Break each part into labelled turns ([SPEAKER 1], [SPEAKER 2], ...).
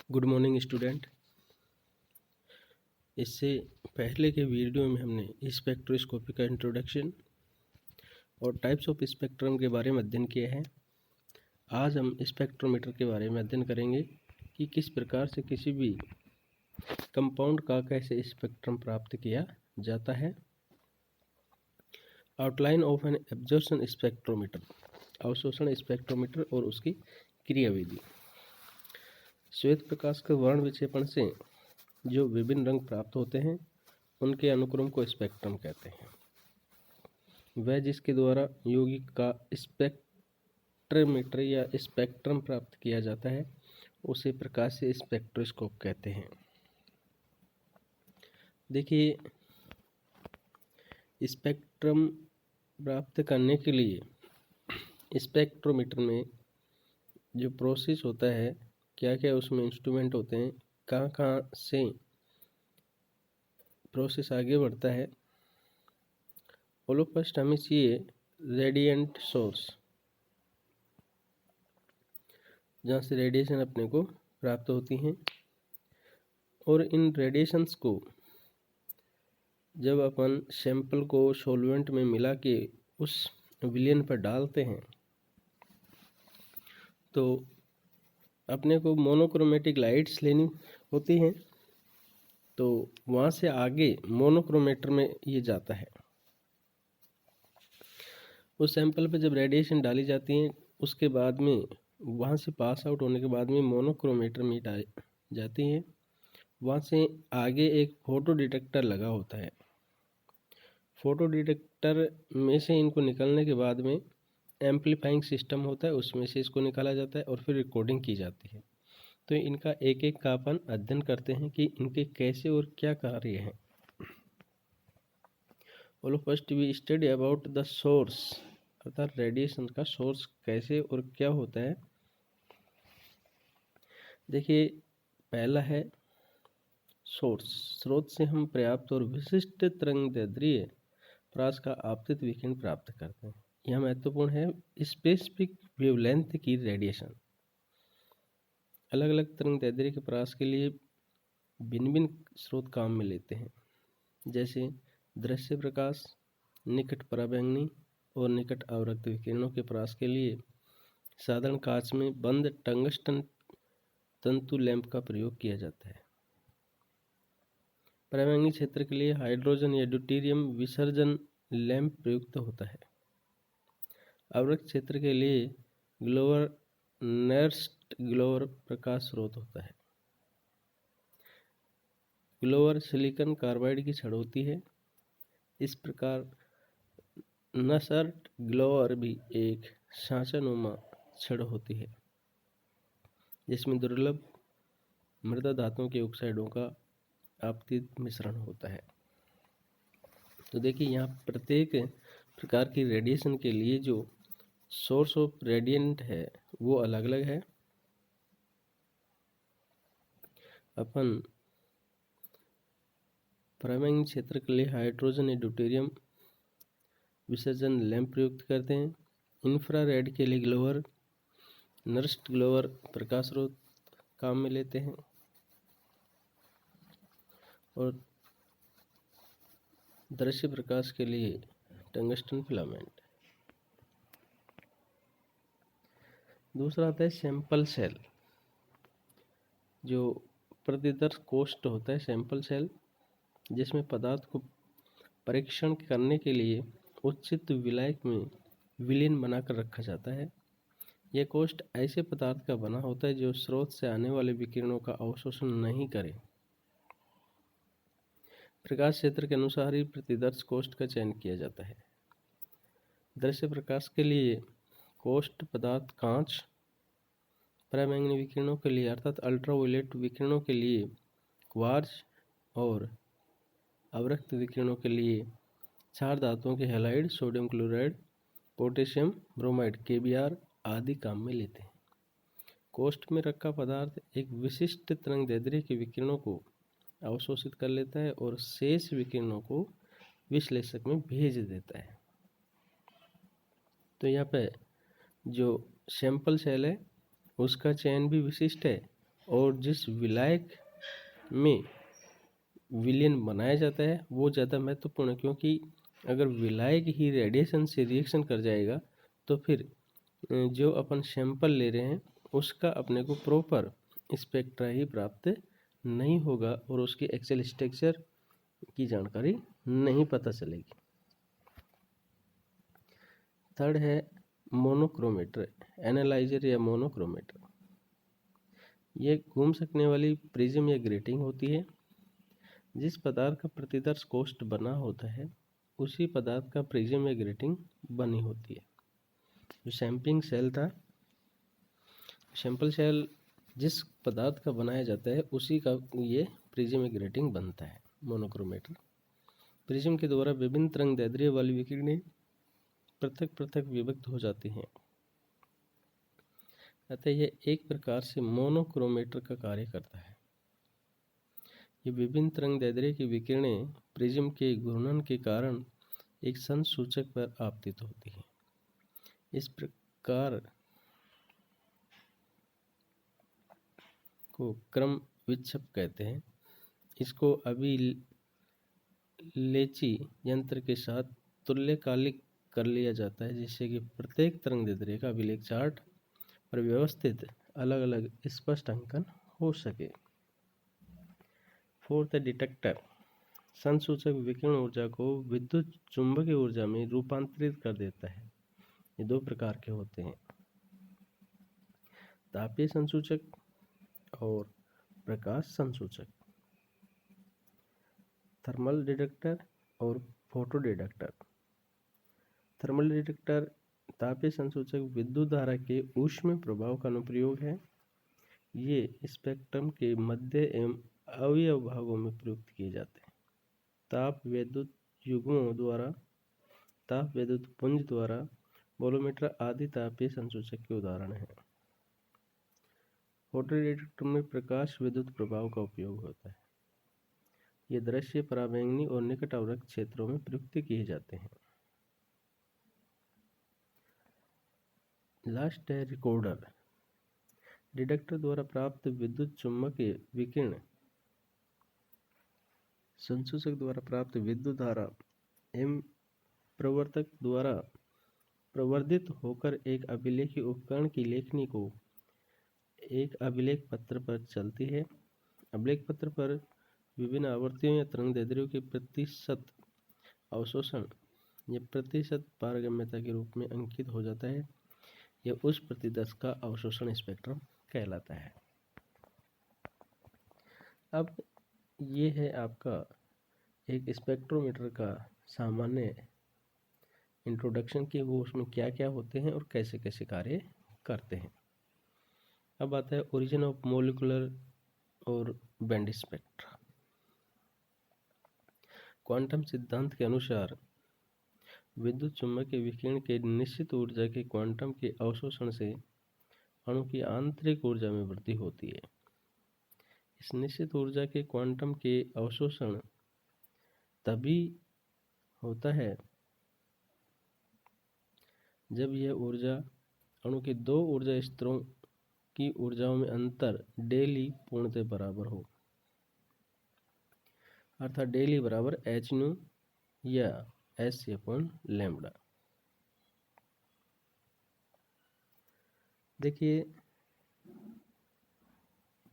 [SPEAKER 1] Good morning student. इससे पहले के वीडियो में हमने स्पेक्ट्रोस्कोपी का इंट्रोडक्शन और टाइप्स ऑफ स्पेक्ट्रम के बारे में अध्ययन किया है। आज हम स्पेक्ट्रोमीटर के बारे में अध्ययन करेंगे कि किस प्रकार से किसी भी कंपाउंड का कैसे स्पेक्ट्रम प्राप्त किया जाता है। Outline of an absorption spectrometer, अवशोषण स्पेक्ट्रोमीटर और उसकी क्रियाविधि। श्वेत प्रकाश के वर्ण विक्षेपण से जो विभिन्न रंग प्राप्त होते हैं उनके अनुक्रम को स्पेक्ट्रम कहते हैं। वह जिसके द्वारा यौगिक का स्पेक्ट्रोमीटर या स्पेक्ट्रम प्राप्त किया जाता है उसे प्रकाशीय स्पेक्ट्रोस्कोप कहते हैं। देखिए, स्पेक्ट्रम प्राप्त करने के लिए स्पेक्ट्रोमीटर में जो प्रोसेस होता है, क्या क्या उसमें इंस्ट्रूमेंट होते हैं, कहाँ कहाँ से प्रोसेस आगे बढ़ता है। फर्स्ट हमें चाहिए रेडिएंट सोर्स, जहाँ से रेडिएशन अपने को प्राप्त होती हैं। और इन रेडिएशंस को जब अपन सैंपल को सॉल्वेंट में मिला के उस विलयन पर डालते हैं तो अपने को मोनोक्रोमेटिक लाइट्स लेनी होती हैं। तो वहाँ से आगे मोनोक्रोमेटर में ये जाता है। उस सैंपल पर जब रेडिएशन डाली जाती है उसके बाद में वहाँ से पास आउट होने के बाद में मोनोक्रोमेटर में जाती है। वहाँ से आगे एक फोटो डिटेक्टर लगा होता है। फोटो डिटेक्टर में से इनको निकलने के बाद में एम्पलीफाइंग सिस्टम होता है, उसमें से इसको निकाला जाता है और फिर रिकॉर्डिंग की जाती है। तो इनका एक एक का अपन अध्ययन करते हैं कि इनके कैसे और क्या कार्य हैं। First we study about the source, अर्थात रेडिएशन का सोर्स कैसे और क्या होता है। देखिए, पहला है सोर्स। स्रोत से हम पर्याप्त और विशिष्ट तरंगदैर्ध्य प्रकाश का आपतित विकिरण प्राप्त करते हैं। यह महत्वपूर्ण है। स्पेसिफिक वेवलेंथ की रेडिएशन, अलग अलग तरंगदैर्ध्य के प्रकाश के लिए भिन्न भिन्न स्रोत काम में लेते हैं, जैसे दृश्य प्रकाश, निकट पराबैंगनी और निकट अवरक्त विकिरणों के प्रकाश के लिए साधारण कांच में बंद टंगस्टन तंतु लैंप का प्रयोग किया जाता है। पराबैंगनी क्षेत्र के लिए हाइड्रोजन या ड्यूटेरियम विसर्जन लैंप प्रयुक्त होता है। अवरक्त क्षेत्र के लिए ग्लोवर नर्स्ट ग्लोवर प्रकाश स्रोत होता है। ग्लोवर सिलिकॉन कार्बाइड की छड़ होती है। इस प्रकार नसर्ट ग्लोवर भी एक सांचानुमा छड़ होती है जिसमें दुर्लभ मृदा धातुओं के ऑक्साइडों का आपतित मिश्रण होता है। तो देखिए, यहाँ प्रत्येक प्रकार की रेडिएशन के लिए जो सोर्स ऑफ रेडिएंट है वो अलग अलग है। अपन पराबैंगनी क्षेत्र के लिए हाइड्रोजन या ड्यूटेरियम विसर्जन लैंप प्रयुक्त करते हैं। इंफ्रारेड के लिए ग्लोवर नर्स्ट ग्लोवर प्रकाश स्रोत काम में लेते हैं। और दृश्य प्रकाश के लिए टंगस्टन फिलामेंट। दूसरा आता है सैंपल सेल, जो प्रतिदर्श कोष्ठ होता है। सैंपल सेल जिसमें पदार्थ को परीक्षण करने के लिए उचित विलायक में विलीन बनाकर रखा जाता है। यह कोष्ठ ऐसे पदार्थ का बना होता है जो स्रोत से आने वाले विकिरणों का अवशोषण नहीं करे। प्रकाश क्षेत्र के अनुसार ही प्रतिदर्श कोष्ठ का चयन किया जाता है। दृश्य प्रकाश के लिए कोष्ठ पदार्थ कांच, पराबैंगनी विकिरणों के लिए अर्थात अल्ट्रावायलेट विकिरणों के लिए क्वार्ट्ज और अवरक्त विकिरणों के लिए क्षार धातुओं के halide, sodium chloride, potassium bromide, KBr आदि काम में लेते हैं। कोष्ठ में रखा पदार्थ एक विशिष्ट तरंगदैर्ध्य के विकिरणों को अवशोषित कर लेता है और शेष विकिरणों को विश्लेषक में भेज देता है। तो यहाँ पे जो सैंपल सेल है उसका चयन भी विशिष्ट है और जिस विलायक में विलयन बनाया जाता है वो ज़्यादा महत्वपूर्ण है, क्योंकि अगर विलायक ही रेडिएशन से रिएक्शन कर जाएगा तो फिर जो अपन सैंपल ले रहे हैं उसका अपने को प्रॉपर स्पेक्ट्रा ही प्राप्त नहीं होगा और उसकी एक्सेल स्ट्रक्चर की जानकारी नहीं पता चलेगी। थर्ड है मोनोक्रोमेटर एनालाइजर या मोनोक्रोमेटर। ये घूम सकने वाली प्रिज्म या ग्रेटिंग होती है। जिस पदार्थ का प्रतिदर्श कोष्ठ बना होता है उसी पदार्थ का प्रिज्म या ग्रेटिंग बनी होती है। जो सैंपलिंग सेल था, सैंपल सेल जिस पदार्थ का बनाया जाता है उसी का ये प्रिज्म या ग्रेटिंग बनता है मोनोक्रोमेटर। प्रिज्म के द्वारा विभिन्न तरंग दैर्ध्य वाली विकिरणें पृथक पृथक विभक्त हो जाती हैं, अतः यह एक प्रकार से मोनोक्रोमेटर का कार्य करता है। ये विभिन्न तरंग दैर्ध्य की विकिरणें प्रिज्म के घूर्णन के कारण एक संसूचक पर आपतित होती हैं। इस प्रकार को क्रम विक्षेप कहते हैं। इसको अभिलेची यंत्र के साथ तुल्यकालिक कर लिया जाता है, जिससे कि प्रत्येक तरंग दैर्ध्य का अभिलेख चार्ट पर व्यवस्थित अलग अलग स्पष्ट अंकन हो सके। फोर्थ डिटेक्टर संसूचक विकिरण ऊर्जा को विद्युत चुंबकीय ऊर्जा में रूपांतरित कर देता है। ये दो प्रकार के होते हैं, तापीय संसूचक और प्रकाश संसूचक। थर्मल डिटेक्टर और फोटो डिटेक्टर। थर्मल डिटेक्टर तापीय संसूचक विद्युत धारा के ऊष्मीय प्रभाव का अनुप्रयोग है। ये स्पेक्ट्रम के मध्य एवं अवयव भागों में प्रयुक्त किए जाते हैं। ताप विद्युत युग्मों द्वारा, ताप विद्युत पुंज द्वारा, वोल्टमीटर आदि तापीय संसूचक के उदाहरण हैं। फोटो डिटेक्टर में प्रकाश विद्युत प्रभाव का उपयोग होता है। ये दृश्य, पराबैंगनी और निकट आवृत क्षेत्रों में प्रयुक्त किए जाते हैं। लास्ट है रिकॉर्डर। डिटेक्टर द्वारा प्राप्त विद्युत चुम्बकीय विकिरण संसूचक द्वारा प्राप्त विद्युत धारा एवं प्रवर्तक द्वारा प्रवर्धित होकर एक अभिलेखी उपकरण की लेखनी को एक अभिलेख पत्र पर चलती है। अभिलेख पत्र पर विभिन्न आवृत्तियों या तरंग दैर्ध्यों के प्रतिशत अवशोषण या प्रतिशत पारगम्यता के रूप में अंकित हो जाता है। यह उस प्रतिदर्श का अवशोषण स्पेक्ट्रम कहलाता है। अब ये है आपका एक स्पेक्ट्रोमीटर का सामान्य इंट्रोडक्शन कि वो उसमें क्या क्या होते हैं और कैसे कैसे कार्य करते हैं। अब आता है ओरिजिन ऑफ मोलिकुलर और बैंड स्पेक्ट्रा। क्वांटम सिद्धांत के अनुसार विद्युत चुम्बकीय विकिरण के निश्चित ऊर्जा के क्वांटम के अवशोषण से अणु की आंतरिक ऊर्जा में वृद्धि होती है। इस निश्चित ऊर्जा के क्वांटम के अवशोषण तभी होता है जब यह ऊर्जा अणु के दो ऊर्जा स्तरों की ऊर्जाओं में अंतर डेली पूर्णतः बराबर हो, अर्थात डेली बराबर hν या h/λ। देखिए,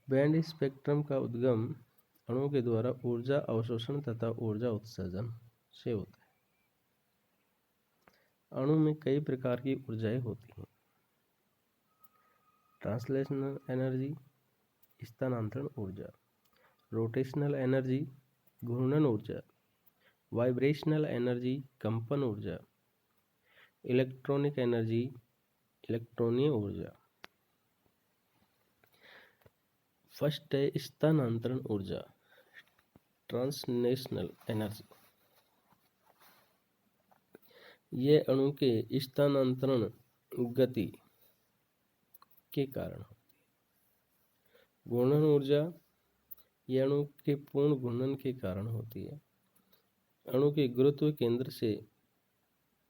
[SPEAKER 1] बैंड स्पेक्ट्रम का उद्गम अणुओं के द्वारा ऊर्जा अवशोषण तथा ऊर्जा उत्सर्जन से होता है। अणु में कई प्रकार की ऊर्जाएं होती हैं। ट्रांसलेशनल एनर्जी स्थानांतरण ऊर्जा, रोटेशनल एनर्जी घूर्णन ऊर्जा, वाइब्रेशनल एनर्जी कंपन ऊर्जा, इलेक्ट्रॉनिक एनर्जी इलेक्ट्रॉनीय ऊर्जा। फर्स्ट है स्थानांतरण ऊर्जा, ट्रांसलेशनल एनर्जी। ये अणु के स्थानांतरण गति के कारण होती है। घूर्णन ऊर्जा ये अणु के पूर्ण घूर्णन के कारण होती है। अणु के गुरुत्व केंद्र से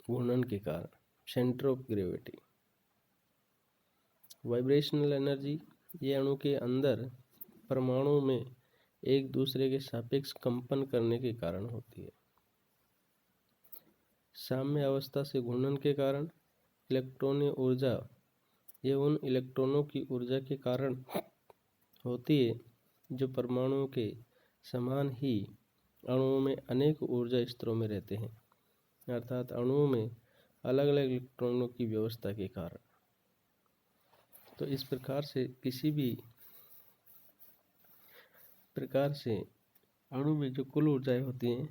[SPEAKER 1] घूर्णन के कारण, centre of gravity. Vibrational energy ये अणु के अंदर परमाणु में एक दूसरे के सापेक्ष कंपन करने के कारण होती है। साम्य अवस्था से घूर्णन के कारण इलेक्ट्रॉनीय ऊर्जा ये उन इलेक्ट्रॉनों की ऊर्जा के कारण होती है जो परमाणुओं के समान ही अणुओं में अनेक ऊर्जा स्तरों में रहते हैं, अर्थात अणुओं में अलग अलग इलेक्ट्रॉनों की व्यवस्था के कारण। तो इस प्रकार से किसी भी प्रकार से अणु में जो कुल ऊर्जाएं होती हैं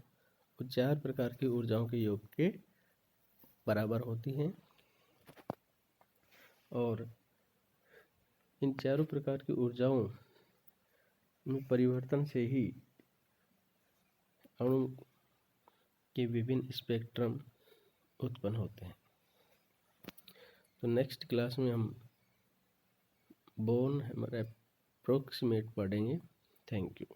[SPEAKER 1] वो 4 प्रकार की ऊर्जाओं के योग के बराबर होती हैं, और इन चारों प्रकार की ऊर्जाओं में परिवर्तन से ही अणु के विभिन्न स्पेक्ट्रम उत्पन्न होते हैं। तो नेक्स्ट क्लास में हम बोन हैमर अप्रोक्सीमेट पढ़ेंगे। Thank you.